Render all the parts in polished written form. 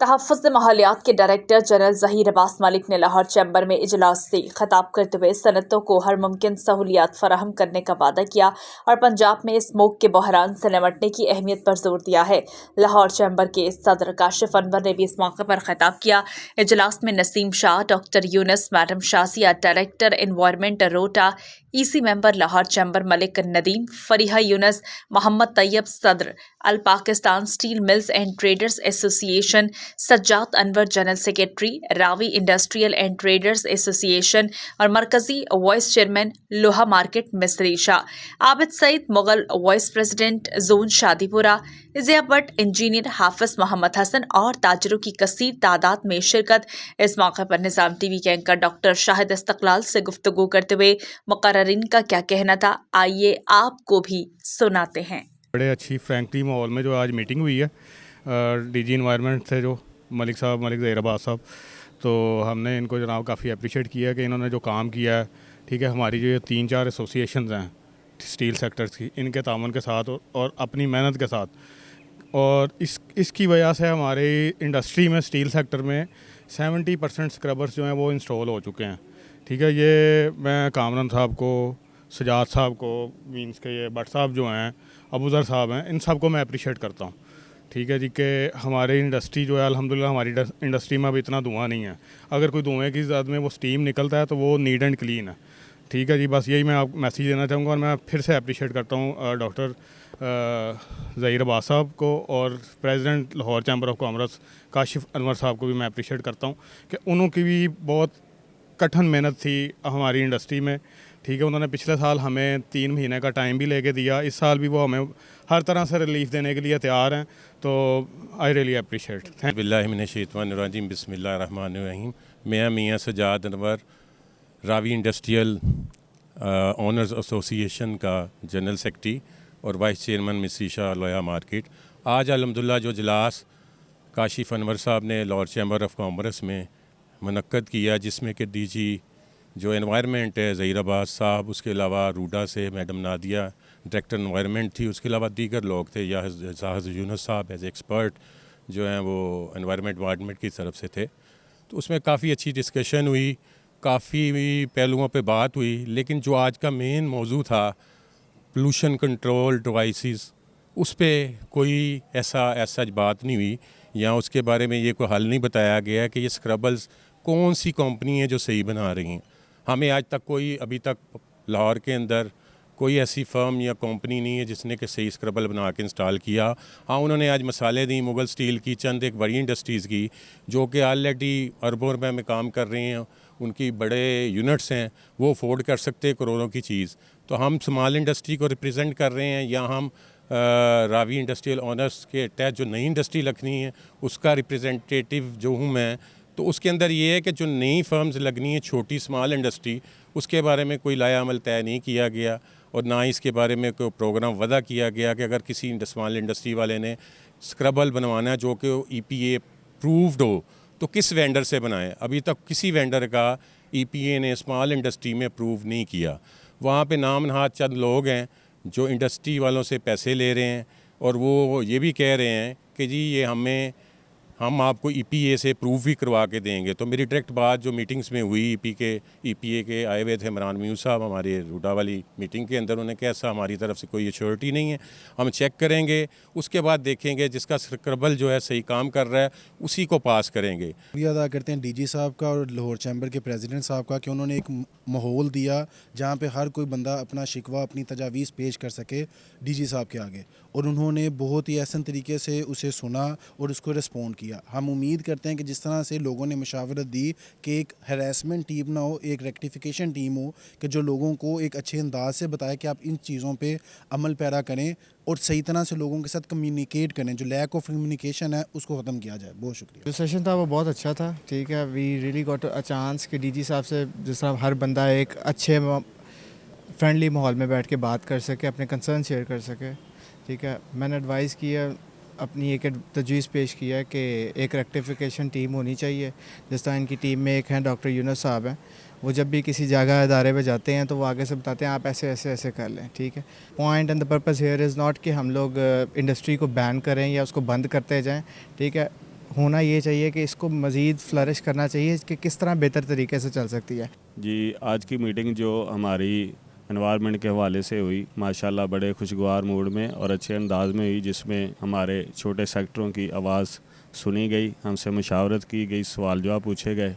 तहफ़्फ़ुज़ माहौलियात के director general Zaheer Abbas Malik ने Lahore chamber में इजलास से खिताब करते हुए सनअतों को हर मुमकिन सहूलियात फराहम करने का वादा किया और पंजाब में स्मोक के बहरान से निपटने की अहमियत पर जोर दिया है। लाहौर चैम्बर के सदर काशिफ अनवर ने भी इस मौके पर खिताब किया। इजलास में Naseem Shah, doctor Younis, madam Shazia, director environment रोटा, EC member Lahore chamber Malik Nadeem, Fariha Younis, Mohammad Tayyab सदर, all Pakistan steel mills and traders association, Sajjad Anwar general secretary, Ravi industrial and traders association और मरकजी वाइस चेयरमैन लोहा market Misri Shah, Abid Saeed Mughal vice president zone Shadipura, इज़िया भट्ट, इंजीनियर हाफिज मोहम्मद हसन और ताजरों की कसीर तादाद में शिरकत। इस मौके पर निज़ाम TV के एंकर डॉक्टर शाहिद इस्तक़लाल से गुफ्तगू करते हुए मुक़र्ररीन का क्या कहना था, आइए आपको भी सुनाते हैं। बड़े अच्छी फ्रैंकली माहौल में जो आज मीटिंग हुई है DG इन्वायरमेंट थे जो मलिक ज़हीर अब्बास साहब, तो हमने इनको जनाब काफ़ी अप्रिशिएट किया कि इन्होंने जो काम किया है, ठीक है, हमारी जो 3-4 एसोसिएशंस हैं स्टील सेक्टर्स की, इनके तामन के साथ और अपनी मेहनत के साथ, और इसकी वजह से हमारे इंडस्ट्री में स्टील सेक्टर में 70% स्क्रबर्स जो हैं वो इंस्टॉल हो चुके हैं। ठीक है, ये मैं कामरान साहब को, सजाद साहब को, मीन्स के ये भट्ट साहब जो हैं, अबूज़र साहब हैं, इन सब को मैं अप्रिशिएट करता हूँ। ठीक है जी, कि हमारी इंडस्ट्री जो है अल्हम्दुलिल्लाह हमारी इंडस्ट्री में अब इतना धुआं नहीं है। अगर कोई धुएँ की ज़द में वो स्टीम निकलता है तो वो नीट एंड क्लीन है। ठीक है जी, बस यही मैं आप मैसेज देना चाहूँगा। और मैं फिर से अप्रिशिएट करता हूँ डॉक्टर ज़हीर अब्बास साहब को और president Lahore chamber of commerce Kashif Anwar साहब को भी मैं अप्रिशिएट करता हूँ कि उनकी भी बहुत कठिन मेहनत थी हमारी इंडस्ट्री में। ठीक है, उन्होंने पिछले साल हमें 3 महीने का टाइम भी लेके दिया, इस साल भी वो हमें हर तरह से रिलीफ देने के लिए तैयार हैं, तो आई रियली अप्रिशिएट। बिस्मिल्लाहिर्रहमानिर्रहीम, बिस्मिल्लाहिर्रहमानिर्रहीम। मैं Mian Sajjad Anwar, Ravi industrial owners association का जनरल सेक्रेटरी और वाइस चेयरमैन मिस्री शाह लोहा मार्केट। आज अल्हम्दुलिल्लाह जो इजलास काशिफ अनवर साहब ने लाहौर चैम्बर ऑफ कॉमर्स में मुनक्कद किया, जिसमें कि DG जो एनवायरनमेंट है ज़हीर अब्बास साहब, उसके अलावा रूडा से मैडम नादिया डायरेक्टर एनवायरनमेंट थी, उसके अलावा दीगर लोग थे, या यूनुस साहब एज एक्सपर्ट जो हैं वो एनवायरनमेंट डिपार्टमेंट की तरफ से थे। तो उसमें काफ़ी अच्छी डिस्कशन हुई, काफ़ी पहलुओं पे बात हुई, लेकिन जो आज का मेन मौजू था पोल्यूशन कंट्रोल डिवाइसेस, उस पर कोई ऐसा बात नहीं हुई, या उसके बारे में ये कोई हल नहीं बताया गया कि ये स्क्रबल्स कौन सी कंपनी है जो सही बना रही हैं। हमें आज तक अभी तक लाहौर के अंदर कोई ऐसी फर्म या कंपनी नहीं है जिसने कि सही स्क्रबल बना के इंस्टॉल किया। हाँ, उन्होंने आज मिसालें दी मुगल स्टील की, चंद एक बड़ी इंडस्ट्रीज़ की जो कि ऑलरेडी अरबों रुपए में काम कर रही हैं, उनकी बड़े यूनिट्स हैं, वो अफोर्ड कर सकते हैं करोड़ों की चीज़। तो हम स्मॉल इंडस्ट्री को रिप्रेजेंट कर रहे हैं, या हम रावी इंडस्ट्रियल ऑनर्स के तहत जो नई इंडस्ट्री लगनी है उसका रिप्रेजेंटेटिव जो हूँ मैं। तो उसके अंदर ये है कि जो नई फर्म्स लगनी है, छोटी स्मॉल इंडस्ट्री, उसके बारे में कोई लाया अमल तय नहीं किया गया, और ना ही इसके बारे में कोई प्रोग्राम वदा किया गया कि अगर किसी स्मॉल इंडस्ट्री वाले ने स्क्रबल बनवाना है जो कि EPA अप्रूव्ड हो तो किस वेंडर से बनाएं। अभी तक किसी वेंडर का EPA ने स्मॉल इंडस्ट्री में अप्रूव नहीं किया। वहाँ पे नाम नहाद चंद लोग हैं जो इंडस्ट्री वालों से पैसे ले रहे हैं, और वो ये भी कह रहे हैं कि जी ये हम आपको EPA से प्रूव भी करवा के देंगे। तो मेरी डायरेक्ट बात जो मीटिंग्स में हुई EPA के आए हुए थे इमरान म्यूस साहब हमारे रूडा वाली मीटिंग के अंदर, उन्होंने कहा ऐसा हमारी तरफ से कोई एश्योरिटी नहीं है, हम चेक करेंगे, उसके बाद देखेंगे जिसका स्क्रबल जो है सही काम कर रहा है उसी को पास करेंगे। शुक्रिया अदा करते हैं DG साहब का और लाहौर चैम्बर के प्रेसिडेंट साहब का कि उन्होंने एक माहौल दिया जहाँ पे हर कोई बंदा अपना शिकवा, अपनी तजावीज़ पेश कर सके DG साहब के आगे, और उन्होंने बहुत ही ऐसा तरीके से उसे सुना और उसको रिस्पॉन्ड किया। हम उम्मीद करते हैं कि जिस तरह से लोगों ने मशावरत दी कि एक हैरेसमेंट टीम ना हो, एक रेक्टिफिकेशन टीम हो कि जो लोगों को एक अच्छे अंदाज से बताए कि आप इन चीज़ों पे अमल पैरा करें और सही तरह से लोगों के साथ कम्युनिकेट करें, जो लैक ऑफ कम्युनिकेशन है उसको ख़त्म किया जाए। बहुत शुक्रिया। जो सेशन था वो बहुत अच्छा था। ठीक है, we really got a chance कि DG साहब से जिस तरह हर बंदा एक अच्छे फ्रेंडली माहौल में बैठ के बात कर सके, अपने कंसर्न शेयर कर सके। ठीक है, मैंने एडवाइस किया, अपनी एक तजवीज़ पेश किया कि एक रेक्टिफिकेशन टीम होनी चाहिए। जिस तरह इनकी टीम में एक हैं डॉक्टर यूनुस साहब हैं, वो जब भी किसी जगह इदारे पे जाते हैं तो वो आगे से बताते हैं आप ऐसे ऐसे ऐसे कर लें। ठीक है, point and the purpose here is not कि हम लोग इंडस्ट्री को बैन करें या उसको बंद करते जाएं। ठीक है, ہونا یہ چاہیے کہ اس کو مزید فلرش کرنا چاہیے کہ کس طرح بہتر طریقے سے چل سکتی ہے. جی آج کی میٹنگ جو ہماری انوائرمنٹ کے حوالے سے ہوئی ماشاءاللہ بڑے خوشگوار موڈ میں اور اچھے انداز میں ہوئی، جس میں ہمارے چھوٹے سیکٹروں کی آواز سنی گئی، ہم سے مشاورت کی گئی، سوال جواب پوچھے گئے.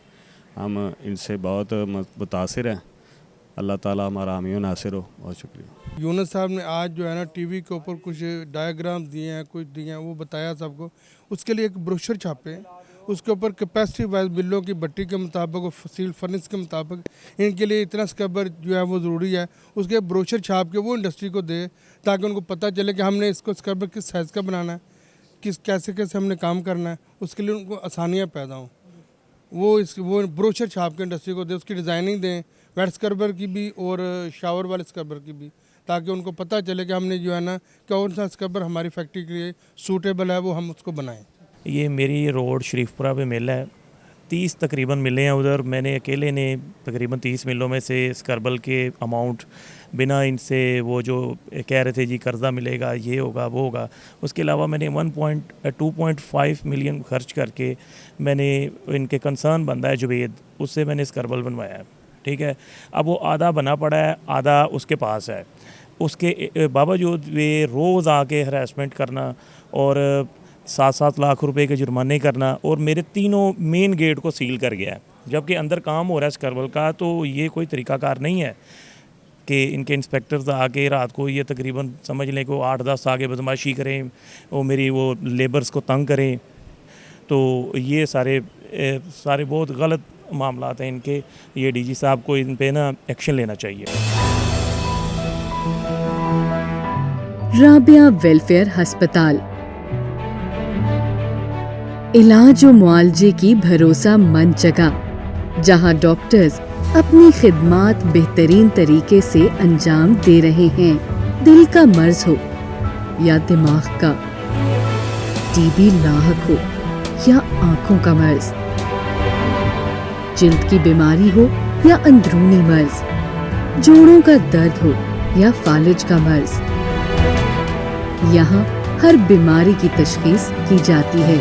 ہم ان سے بہت متاثر ہیں. اللہ تعالیٰ ہمارا حامی و ناصر ہو. بہت شکریہ. یونس صاحب نے آج جو ہے نا ٹی وی کے اوپر کچھ ڈائیگرامز دیے ہیں، کچھ دیے ہیں، وہ بتایا سب کو. اس کے لیے ایک بروشر چھاپے ہیں، اس کے اوپر کیپیسٹی وائز بلوں کی بٹی کے مطابق اور سیل فرنس کے مطابق ان کے لیے اتنا اسکربر جو ہے وہ ضروری ہے. اس کے بروشر چھاپ کے وہ انڈسٹری کو دے تاکہ ان کو پتہ چلے کہ ہم نے اس کو اسکربر کس سائز کا بنانا ہے، کیسے ہم نے کام کرنا ہے. اس کے لیے ان کو آسانیاں پیدا ہوں. وہ بروشر چھاپ کے انڈسٹری کو دے، اس کی ڈیزائننگ دیں ویٹ اسکربر کی بھی اور شاور والے اسکربر کی بھی، تاکہ ان کو پتہ چلے کہ ہم نے جو ہے نا کون سا اسکربر ہماری فیکٹری کے لیے سوٹیبل ہے، وہ ہم اس کو بنائیں. یہ میری روڈ شریف پورہ پہ مل ہے، 30 تقریباً ملیں ہیں ادھر. میں نے اکیلے نے تقریباً 30 ملوں میں سے اسکربل کے اماؤنٹ بنا ان سے وہ جو کہہ رہے تھے جی قرضہ ملے گا، یہ ہوگا وہ ہوگا، اس کے علاوہ میں نے 2.5 ملین خرچ کر کے میں نے ان کے کنسرن بندہ ہے جوید، اس سے میں نے اسکربل بنوایا ہے. ٹھیک ہے، اب وہ آدھا بنا پڑا ہے، آدھا اس کے پاس ہے. اس کے باوجود یہ روز آ کے ہراسمنٹ کرنا اور 7 لاکھ روپے کے جرمانے کرنا، اور میرے تینوں مین گیٹ کو سیل کر گیا ہے جبکہ اندر کام ہو رہا ہے اسکربل کا. تو یہ کوئی طریقہ کار نہیں ہے کہ ان کے انسپیکٹرز آ کے رات کو یہ تقریباً سمجھ لیں کہ وہ 8-10 آگے بدماشی کریں، وہ میری وہ لیبرز کو تنگ کریں. تو یہ سارے بہت غلط معاملات ہیں ان کے. یہ ڈی جی صاحب کو ان پہ نا ایکشن لینا چاہیے. رابعہ ویلفیئر ہسپتال، علاج و معالجے کی بھروسہ مند جگہ جہاں ڈاکٹرز اپنی خدمات بہترین طریقے سے انجام دے رہے ہیں. دل کا مرض ہو یا دماغ کا، ٹی بی لاحق ہو یا آنکھوں کا مرض، جلد کی بیماری ہو یا اندرونی مرض، جوڑوں کا درد ہو یا فالج کا مرض، یہاں ہر بیماری کی تشخیص کی جاتی ہے.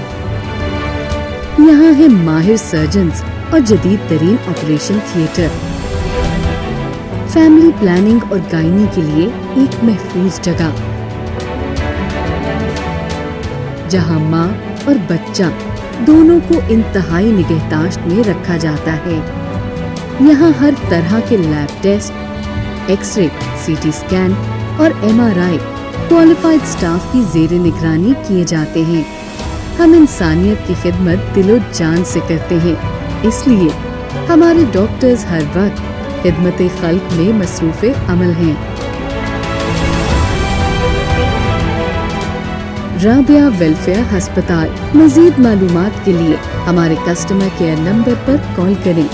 یہاں ہے ماہر سرجنز اور جدید ترین آپریشن تھیٹر. فیملی پلاننگ اور گائنی کے لیے ایک محفوظ جگہ جہاں ماں اور بچہ دونوں کو انتہائی نگہداشت میں رکھا جاتا ہے. یہاں ہر طرح کے lab test, x ray, C T scan اور MRI کوالیفائڈ سٹاف کی زیر نگرانی کیے جاتے ہیں. ہم انسانیت کی خدمت دل و جان سے کرتے ہیں، اس لیے ہمارے ڈاکٹرز ہر وقت خدمت خلق میں مصروف عمل ہیں. رابعہ ویلفیئر ہسپتال. مزید معلومات کے لیے ہمارے کسٹمر کیئر نمبر پر کال کریں